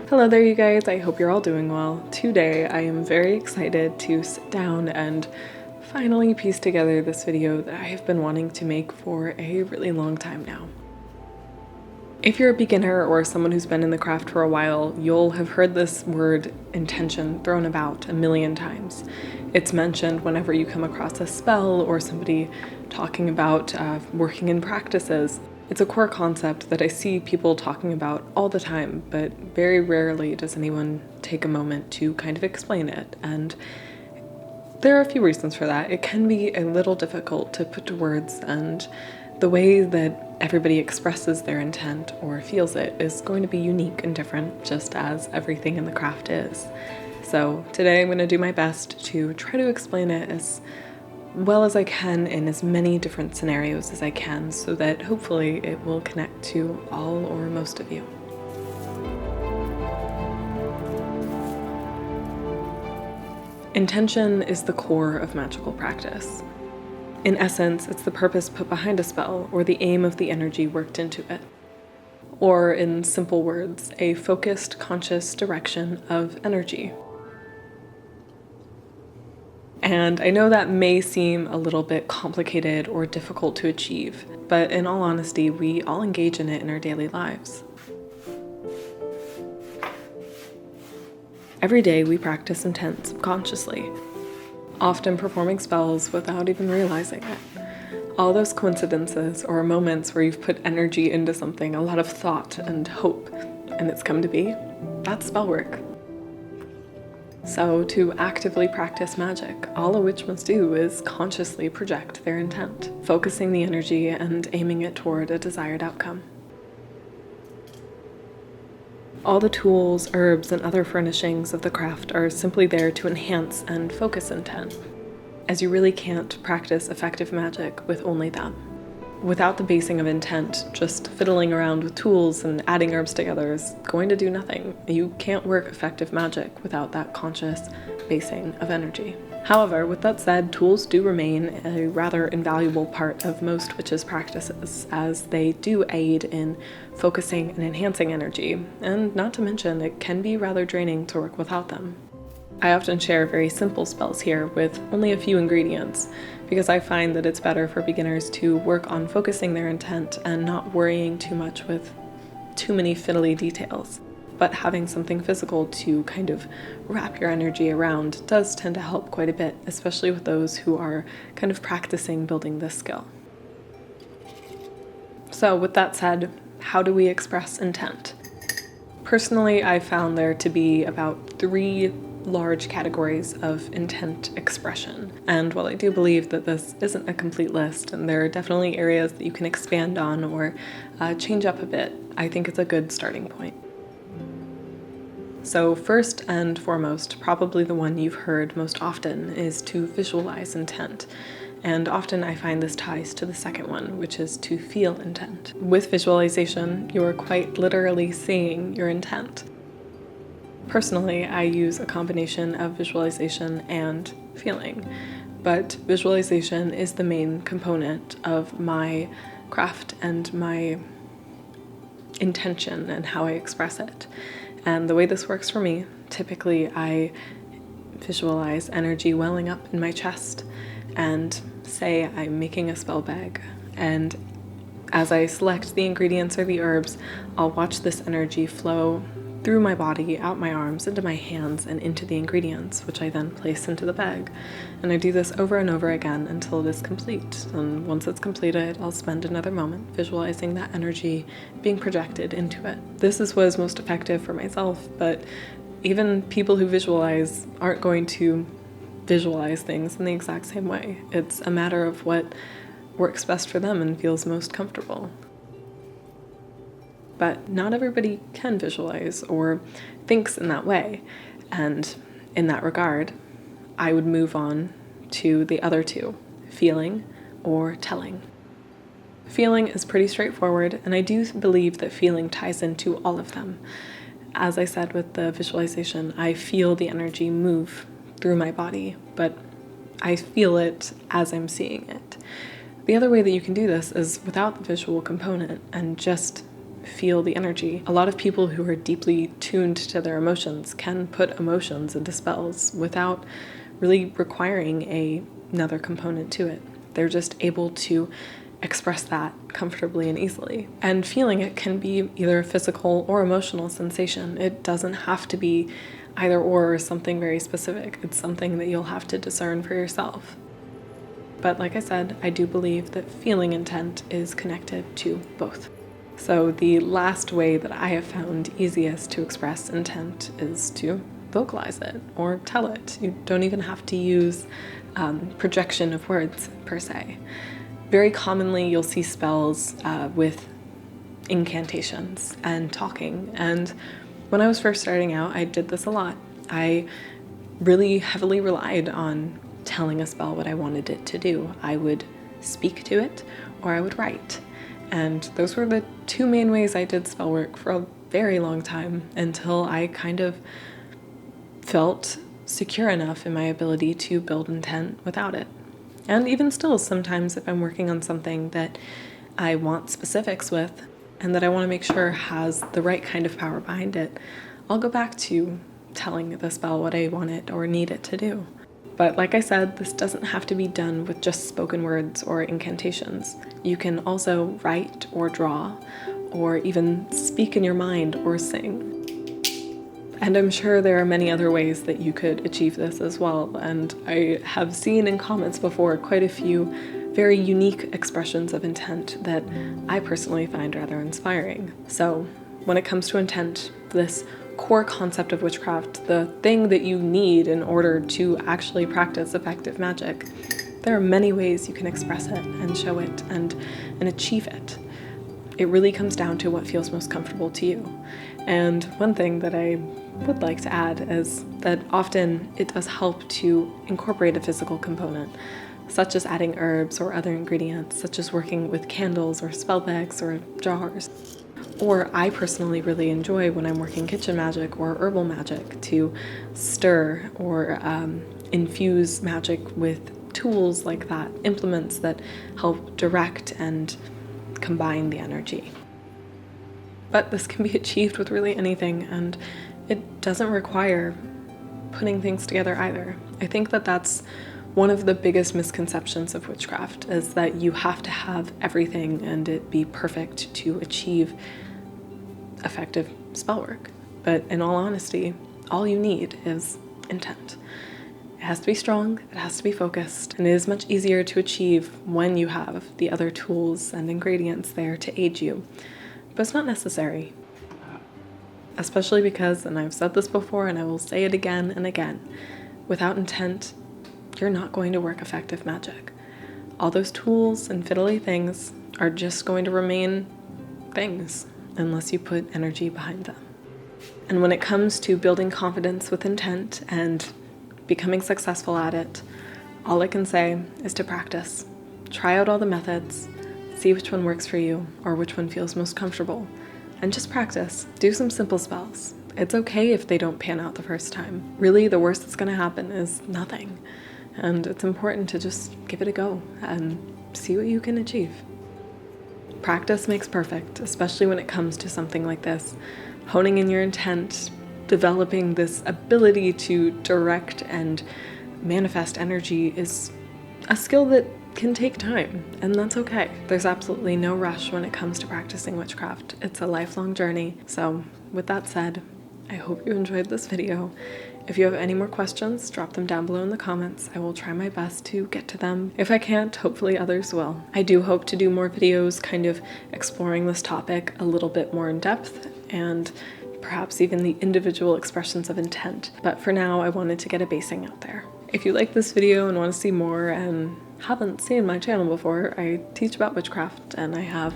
Hello there, you guys. I hope you're all doing well. Today, I am very excited to sit down and finally piece together this video that I have been wanting to make for a really long time now. If you're a beginner or someone who's been in the craft for a while, you'll have heard this word intention thrown about a million times. It's mentioned whenever you come across a spell or somebody talking about working in practices. It's a core concept that I see people talking about all the time, but very rarely does anyone take a moment to kind of explain it. And there are a few reasons for that. It can be a little difficult to put to words, and the way that everybody expresses their intent or feels it is going to be unique and different, just as everything in the craft is. So today I'm going to do my best to try to explain it as well as I can in as many different scenarios as I can, so that hopefully it will connect to all or most of you. Intention is the core of magical practice. In essence, it's the purpose put behind a spell or the aim of the energy worked into it. Or in simple words, a focused, conscious direction of energy. And I know that may seem a little bit complicated or difficult to achieve, but in all honesty, we all engage in it in our daily lives. Every day we practice intent subconsciously, often performing spells without even realizing it. All those coincidences or moments where you've put energy into something, a lot of thought and hope, and it's come to be, that's spell work. So to actively practice magic, all a witch must do is consciously project their intent, focusing the energy and aiming it toward a desired outcome. All the tools, herbs, and other furnishings of the craft are simply there to enhance and focus intent, as you really can't practice effective magic with only them. Without the basing of intent, just fiddling around with tools and adding herbs together is going to do nothing. You can't work effective magic without that conscious basing of energy. However, with that said, tools do remain a rather invaluable part of most witches' practices, as they do aid in focusing and enhancing energy, and not to mention it can be rather draining to work without them. I often share very simple spells here with only a few ingredients, because I find that it's better for beginners to work on focusing their intent and not worrying too much with too many fiddly details. But having something physical to kind of wrap your energy around does tend to help quite a bit, especially with those who are kind of practicing building this skill. So with that said, how do we express intent? Personally, I found there to be about 3 large categories of intent expression. And while I do believe that this isn't a complete list, and there are definitely areas that you can expand on or change up a bit, I think it's a good starting point. So first and foremost, probably the one you've heard most often is to visualize intent. And often I find this ties to the second one, which is to feel intent. With visualization, you are quite literally seeing your intent. Personally, I use a combination of visualization and feeling, but visualization is the main component of my craft and my intention and how I express it. And the way this works for me, typically I visualize energy welling up in my chest and say I'm making a spell bag, and as I select the ingredients or the herbs, I'll watch this energy flow through my body, out my arms, into my hands, and into the ingredients, which I then place into the bag. And I do this over and over again until it is complete. And once it's completed, I'll spend another moment visualizing that energy being projected into it. This is what is most effective for myself, but even people who visualize aren't going to visualize things in the exact same way. It's a matter of what works best for them and feels most comfortable. But not everybody can visualize or thinks in that way. And in that regard, I would move on to the other two, feeling or telling. Feeling is pretty straightforward, and I do believe that feeling ties into all of them. As I said with the visualization, I feel the energy move through my body, but I feel it as I'm seeing it. The other way that you can do this is without the visual component and just feel the energy. A lot of people who are deeply tuned to their emotions can put emotions into spells without really requiring another component to it. They're just able to express that comfortably and easily. And feeling it can be either a physical or emotional sensation. It doesn't have to be either or something very specific. It's something that you'll have to discern for yourself. But like I said, I do believe that feeling intent is connected to both. So the last way that I have found easiest to express intent is to vocalize it or tell it. You don't even have to use projection of words per se. Very commonly you'll see spells with incantations and talking, and when I was first starting out I did this a lot. I really heavily relied on telling a spell what I wanted it to do. I would speak to it or I would write, and those were the two main ways I did spell work for a very long time, until I kind of felt secure enough in my ability to build intent without it. And even still, sometimes if I'm working on something that I want specifics with and that I want to make sure has the right kind of power behind it, I'll go back to telling the spell what I want it or need it to do. But like I said, this doesn't have to be done with just spoken words or incantations. You can also write or draw, or even speak in your mind or sing. And I'm sure there are many other ways that you could achieve this as well, and I have seen in comments before quite a few very unique expressions of intent that I personally find rather inspiring. So when it comes to intent, this core concept of witchcraft, the thing that you need in order to actually practice effective magic, there are many ways you can express it and show it and achieve it. It really comes down to what feels most comfortable to you. And one thing that I would like to add is that often it does help to incorporate a physical component, such as adding herbs or other ingredients, such as working with candles or spell bags or jars. Or I personally really enjoy when I'm working kitchen magic or herbal magic to stir or infuse magic with tools like that, implements that help direct and combine the energy. But this can be achieved with really anything, and it doesn't require putting things together either. I think that that's one of the biggest misconceptions of witchcraft, is that you have to have everything and it be perfect to achieve effective spell work. But in all honesty, all you need is intent. It has to be strong, it has to be focused, and it is much easier to achieve when you have the other tools and ingredients there to aid you. But it's not necessary. Especially because, and I've said this before and I will say it again and again, without intent, you're not going to work effective magic. All those tools and fiddly things are just going to remain things unless you put energy behind them. And when it comes to building confidence with intent and becoming successful at it, all I can say is to practice. Try out all the methods, see which one works for you or which one feels most comfortable, and just practice. Do some simple spells. It's okay if they don't pan out the first time. Really, the worst that's going to happen is nothing. And it's important to just give it a go and see what you can achieve. Practice makes perfect, especially when it comes to something like this. Honing in your intent, developing this ability to direct and manifest energy is a skill that can take time, and that's okay. There's absolutely no rush when it comes to practicing witchcraft. It's a lifelong journey. So with that said, I hope you enjoyed this video. If you have any more questions, drop them down below in the comments. I will try my best to get to them. If I can't, hopefully others will. I do hope to do more videos kind of exploring this topic a little bit more in depth, and perhaps even the individual expressions of intent. But for now, I wanted to get a basing out there. If you like this video and want to see more and haven't seen my channel before, I teach about witchcraft and I have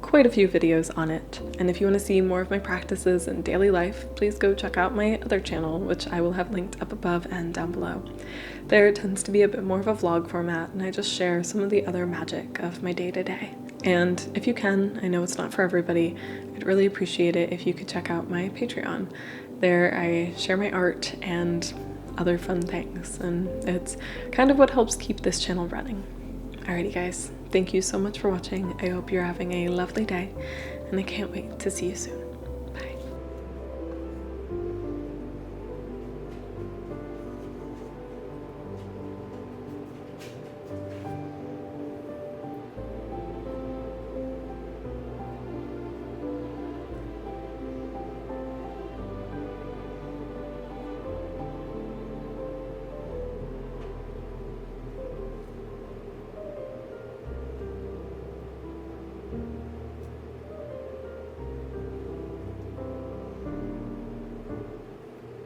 quite a few videos on it. And if you want to see more of my practices and daily life, please go check out my other channel, which I will have linked up above and down below. There it tends to be a bit more of a vlog format, and I just share some of the other magic of my day-to-day. And if you can, I know it's not for everybody, I'd really appreciate it if you could check out my Patreon. There I share my art and other fun things, and it's kind of what helps keep this channel running. Alrighty guys, thank you so much for watching. I hope you're having a lovely day, and I can't wait to see you soon.